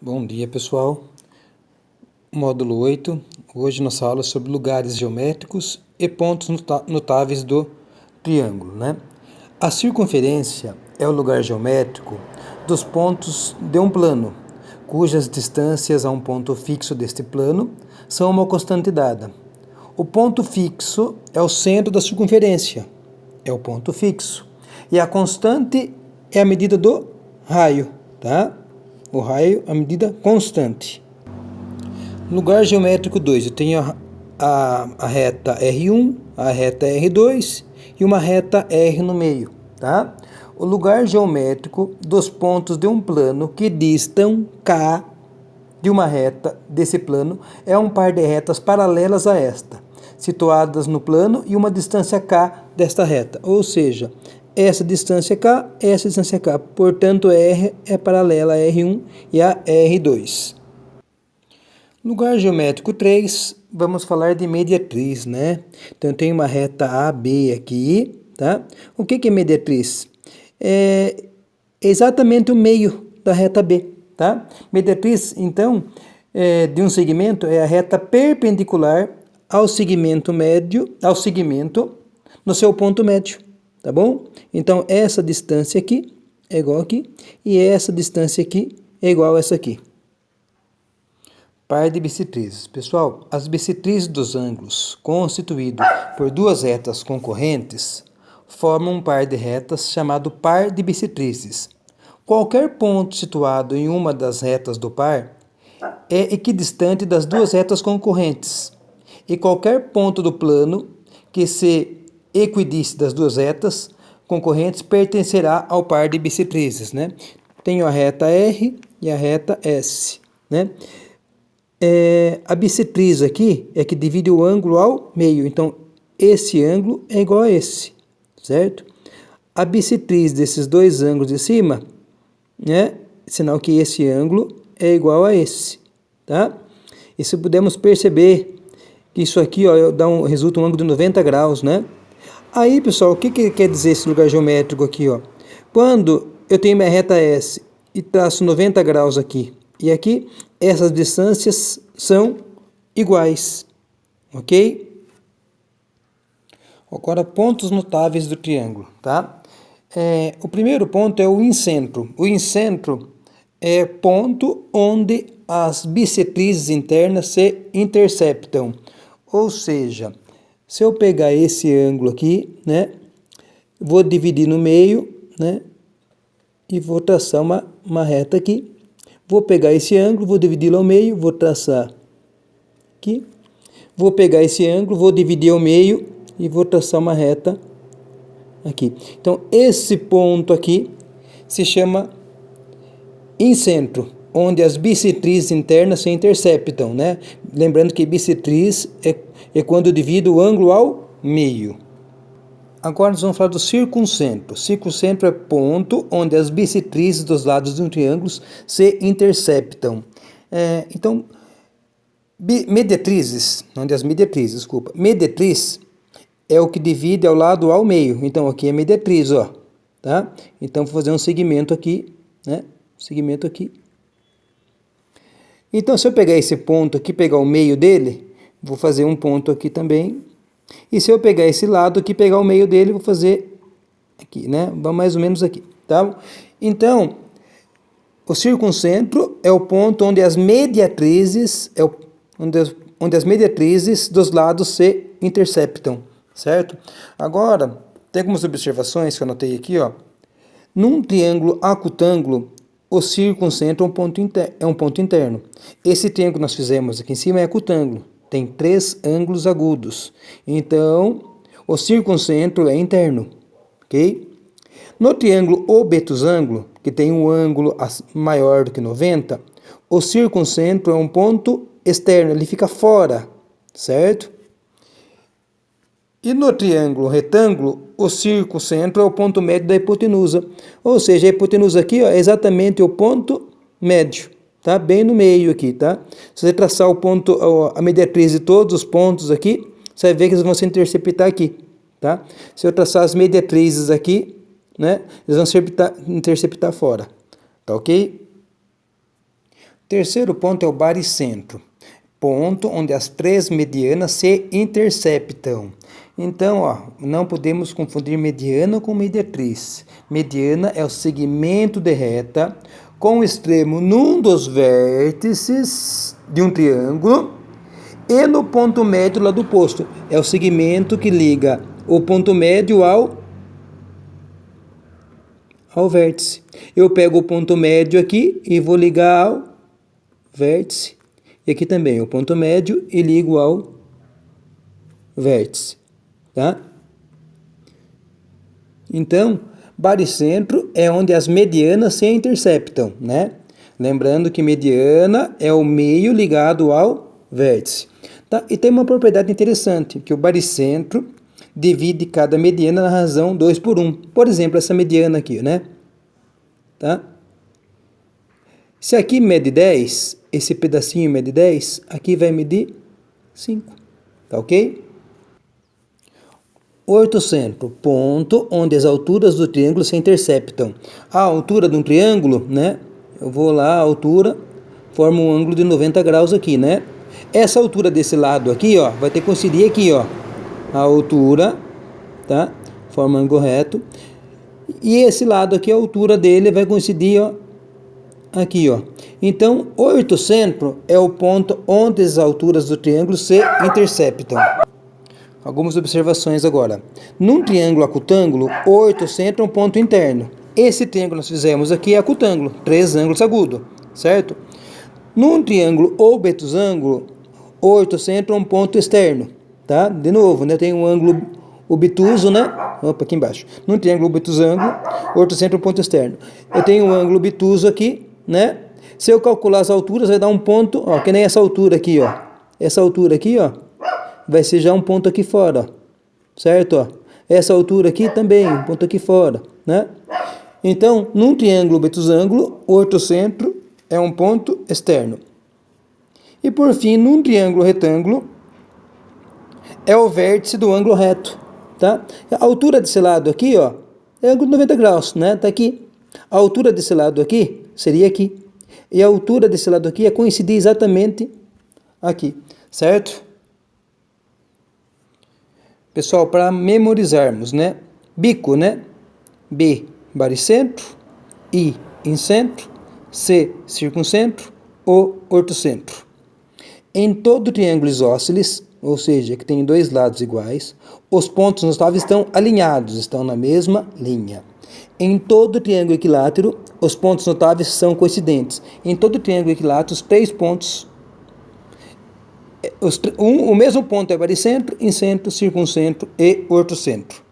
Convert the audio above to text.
Bom dia, pessoal. Módulo 8. Hoje nossa aula é sobre lugares geométricos e pontos notáveis do triângulo, né? A circunferência é o lugar geométrico dos pontos de um plano, cujas distâncias a um ponto fixo deste plano são uma constante dada. O ponto fixo é o centro da circunferência, é o ponto fixo. E a constante é a medida do raio, tá? O raio, a medida constante. Lugar geométrico 2, eu tenho a reta R1, a reta R2 e uma reta R no meio, tá? O lugar geométrico dos pontos de um plano que distam K de uma reta desse plano é um par de retas paralelas a esta, situadas no plano e uma distância K desta reta, ou seja, essa distância K, essa distância K, portanto R é paralela a R1 e a R2. Lugar geométrico 3, vamos falar de mediatriz, né? Então eu tenho uma reta AB aqui, tá? O que é mediatriz? É exatamente o meio da reta B, tá? Mediatriz, então, de um segmento é a reta perpendicular ao segmento médio, ao segmento no seu ponto médio, tá bom? Então essa distância aqui é igual aqui e essa distância aqui é igual a essa aqui. Par de bissetrizes. Pessoal, as bissetrizes dos ângulos constituído por duas retas concorrentes formam um par de retas chamado par de bissetrizes. Qualquer ponto situado em uma das retas do par é equidistante das duas retas concorrentes, e qualquer ponto do plano que se equidiste das duas retas concorrentes pertencerá ao par de bissetrizes, né? Tenho a reta R e a reta S, né? A bissetriz aqui é que divide o ângulo ao meio, então esse ângulo é igual a esse, certo? A bissetriz desses dois ângulos de cima, né? Sinal que esse ângulo é igual a esse, tá? E se pudermos perceber que isso aqui, ó, resulta um ângulo de 90 graus, né? Aí, pessoal, o que quer dizer esse lugar geométrico aqui, ó? Quando eu tenho minha reta S e traço 90 graus aqui e aqui, essas distâncias são iguais, ok? Agora, pontos notáveis do triângulo, tá? O primeiro ponto é o incentro. O incentro é ponto onde as bissetrizes internas se interceptam. Ou seja, se eu pegar esse ângulo aqui, né, vou dividir no meio, né, e vou traçar uma reta aqui. Vou pegar esse ângulo, vou dividi-lo ao meio, vou traçar aqui. Vou pegar esse ângulo, vou dividir ao meio e vou traçar uma reta aqui. Então, esse ponto aqui se chama incentro, onde as bissetrizes internas se interceptam, né? Lembrando que bissetriz é quando eu divido o ângulo ao meio. Agora nós vamos falar do circuncentro. Circuncentro é ponto onde as bissetrizes dos lados de um triângulo se interceptam. Então, mediatrizes, onde as mediatrizes, desculpa. Mediatriz é o que divide ao lado ao meio. Então, aqui é mediatriz, ó. Tá? Então, vou fazer um segmento aqui, né? Segmento aqui. Então, se eu pegar esse ponto aqui, pegar o meio dele, vou fazer um ponto aqui também. E se eu pegar esse lado aqui, pegar o meio dele, vou fazer aqui, né? Vamos mais ou menos aqui, tá? Então, o circuncentro é o ponto onde as mediatrizes, onde as mediatrizes dos lados se interceptam, certo? Agora, tem algumas observações que eu anotei aqui, ó. Num triângulo acutângulo, o circuncentro é um ponto interno. Esse triângulo que nós fizemos aqui em cima é acutângulo. Tem 3 ângulos agudos. Então, o circuncentro é interno, ok? No triângulo obtusângulo, que tem um ângulo maior do que 90, o circuncentro é um ponto externo, ele fica fora, certo? E no triângulo retângulo, o circuncentro é o ponto médio da hipotenusa. Ou seja, a hipotenusa aqui, ó, é exatamente o ponto médio. Tá? Bem no meio aqui, tá? Se você traçar o ponto, a mediatriz de todos os pontos aqui, você vai ver que eles vão se interceptar aqui, tá? Se eu traçar as mediatrizes aqui, né, eles vão se interceptar fora, tá ok? Terceiro ponto é o baricentro, ponto onde as três medianas se interceptam. Então, ó, não podemos confundir mediana com mediatriz. Mediana é o segmento de reta com o extremo num dos vértices de um triângulo e no ponto médio lá do oposto. É o segmento que liga o ponto médio ao vértice. Eu pego o ponto médio aqui e vou ligar ao vértice. E aqui também o ponto médio e ligo ao vértice. Tá? Então, baricentro é onde as medianas se interceptam, né? Lembrando que mediana é o meio ligado ao vértice. Tá? E tem uma propriedade interessante, que o baricentro divide cada mediana na razão 2 por 1. Por exemplo, essa mediana aqui, né? Tá? Se aqui mede 10, esse pedacinho mede 10, aqui vai medir 5. Tá ok? Ortocentro, ponto onde as alturas do triângulo se interceptam. A altura de um triângulo, né? Eu vou lá, a altura, forma um ângulo de 90 graus aqui, né? Essa altura desse lado aqui, ó, vai ter que coincidir aqui, ó. A altura, tá? Forma um ângulo reto. E esse lado aqui, a altura dele vai coincidir, ó, aqui, ó. Então, o ortocentro é o ponto onde as alturas do triângulo se interceptam. Algumas observações agora. Num triângulo acutângulo, o ortocentro é um ponto interno. Esse triângulo que nós fizemos aqui é acutângulo, 3 ângulos agudos, certo? Num triângulo obtusângulo, o ortocentro é um ponto externo, tá? De novo, né? Tem um ângulo obtuso, né? Opa, aqui embaixo. Num triângulo obtusângulo, o ortocentro é um ponto externo. Eu tenho um ângulo obtuso aqui, né? Se eu calcular as alturas, vai dar um ponto, ó, que nem essa altura aqui, ó. Essa altura aqui, ó, vai ser já um ponto aqui fora, ó. Certo? Ó. Essa altura aqui também, um ponto aqui fora, né? Então, num triângulo obtusângulo, o ortocentro é um ponto externo. E por fim, num triângulo retângulo, é o vértice do ângulo reto, tá? A altura desse lado aqui, ó, é ângulo de 90 graus, né? Tá aqui. A altura desse lado aqui seria aqui. E a altura desse lado aqui é coincidir exatamente aqui, certo? Pessoal, para memorizarmos, né? Bico, né? B, baricentro. I, incentro. C, circuncentro. O, ortocentro. Em todo triângulo isósceles, ou seja, que tem dois lados iguais, os pontos notáveis estão alinhados, estão na mesma linha. Em todo triângulo equilátero, os pontos notáveis são coincidentes. Em todo triângulo equilátero, os 3 pontos, o mesmo ponto é baricentro, incentro, circuncentro e ortocentro.